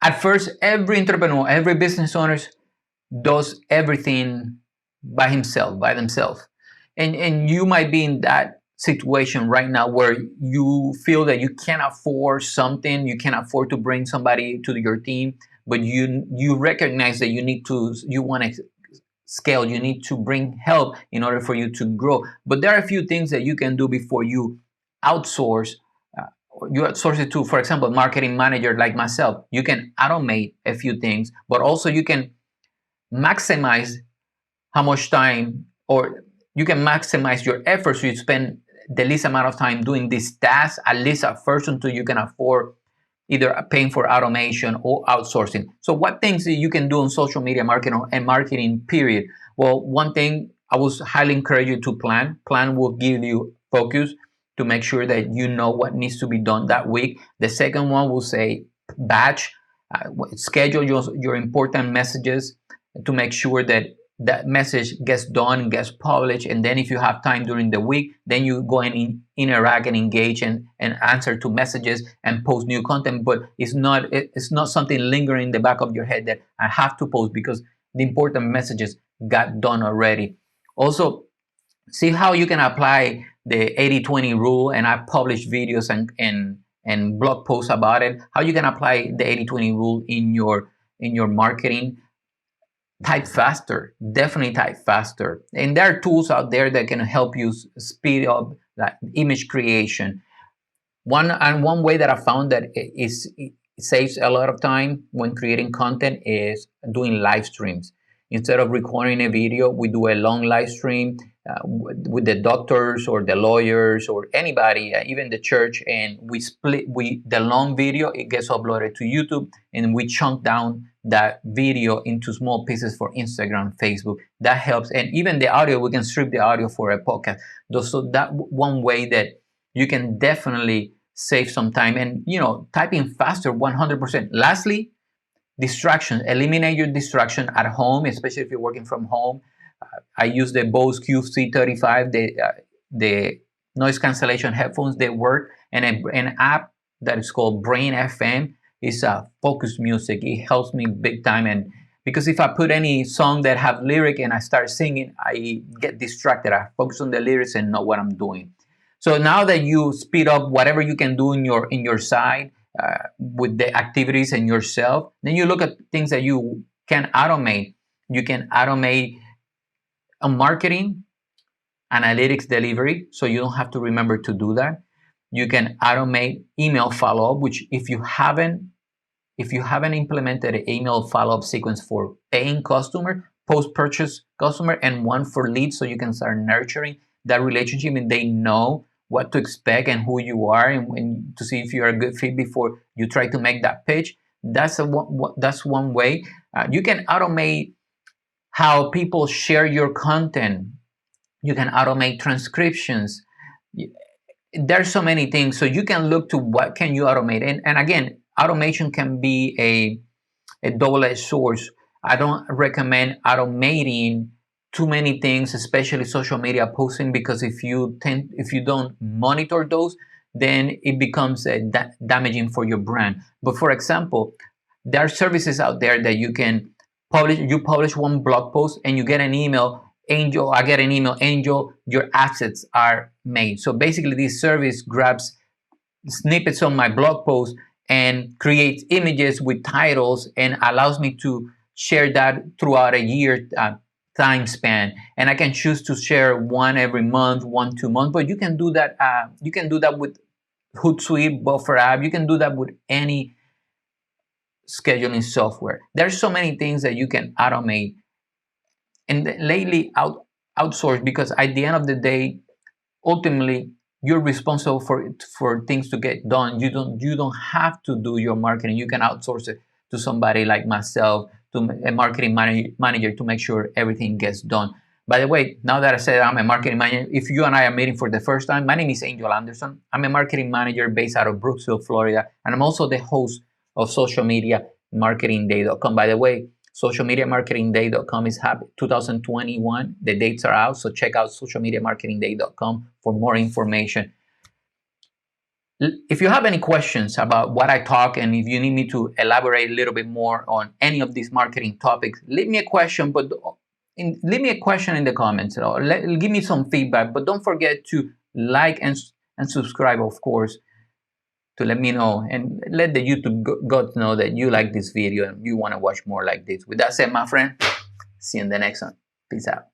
At first, every entrepreneur, every business owner does everything by himself, by themselves. And you might be in that situation right now where you feel that you can't afford something, you can't afford to bring somebody to your team, but you recognize that you want to scale, you need to bring help in order for you to grow. But there are a few things that you can do before you outsource. You outsource it to, for example, marketing manager like myself. You can automate a few things, but also you can maximize how much time, or you can maximize your efforts so you spend the least amount of time doing this task, at least at first, until you can afford either paying for automation or outsourcing. So what things that you can do on social media marketing and marketing period? Well, one thing I would highly encourage you to plan. Plan will give you focus to make sure that you know what needs to be done that week. The second one will say batch, schedule your important messages to make sure that that message gets done and gets published. And then if you have time during the week, then you go and interact and engage and answer to messages and post new content. But it's not something lingering in the back of your head that I have to post because the important messages got done already. Also, see how you can apply the 80-20 rule, and I publish videos and blog posts about it, how you can apply the 80-20 rule in your marketing. Type faster, definitely type faster. And there are tools out there that can help you speed up that image creation. One way that I found that it saves a lot of time when creating content is doing live streams. Instead of recording a video, we do a long live stream with the doctors or the lawyers or anybody, even the church, and the long video, it gets uploaded to YouTube, and we chunk down that video into small pieces for Instagram, Facebook. That helps. And even the audio, we can strip the audio for a podcast. So that one way that you can definitely save some time, and typing faster 100%. Lastly, distractions. Eliminate your distraction at home, especially if you're working from home. I use the Bose QC35, the noise cancellation headphones. They work, and an app that is called Brain FM is focus music. It helps me big time, and because if I put any song that have lyric and I start singing, I get distracted. I focus on the lyrics and know what I'm doing. So now that you speed up whatever you can do in your side with the activities and yourself, then you look at things that you can automate. You can automate a marketing, analytics, delivery, so you don't have to remember to do that. You can automate email follow-up, which if you haven't implemented an email follow-up sequence for paying customer, post-purchase customer, and one for leads, so you can start nurturing that relationship and they know what to expect and who you are, and to see if you're a good fit before you try to make that pitch. That's one way. You can automate how people share your content. You can automate transcriptions. There's so many things. So you can look to what can you automate. And again, automation can be a double-edged sword. I don't recommend automating too many things, especially social media posting, because if you don't monitor those, then it becomes damaging for your brand. But for example, there are services out there that you can publish one blog post and you get an email, Angel, I get an email, Angel, your assets are made. So basically this service grabs snippets of my blog post and creates images with titles and allows me to share that throughout a year time span. And I can choose to share one every month, 2 months, but you can do that. You can do that with Hootsuite, Buffer app. You can do that with any scheduling software. There's so many things that you can automate, and lately outsource, because at the end of the day, ultimately you're responsible for things to get done. You don't have to do your marketing. You can outsource it to somebody like myself, to a marketing manager, to make sure everything gets done. By the way, now that I said I'm a marketing manager, if you and I are meeting for the first time, my name is Angel Anderson. I'm a marketing manager based out of Brooksville, Florida, and I'm also the host of Social Media Marketing Day.com. By the way, socialmediamarketingday.com is happy 2021. The dates are out, so check out socialmediamarketingday.com for more information. if you have any questions about what I talk, and if you need me to elaborate a little bit more on any of these marketing topics, leave me a question. But leave me a question in the comments, or give me some feedback. But don't forget to like and subscribe, of course, to let me know and let the YouTube gods know that you like this video and you want to watch more like this. With that said, my friend, see you in the next one. Peace out.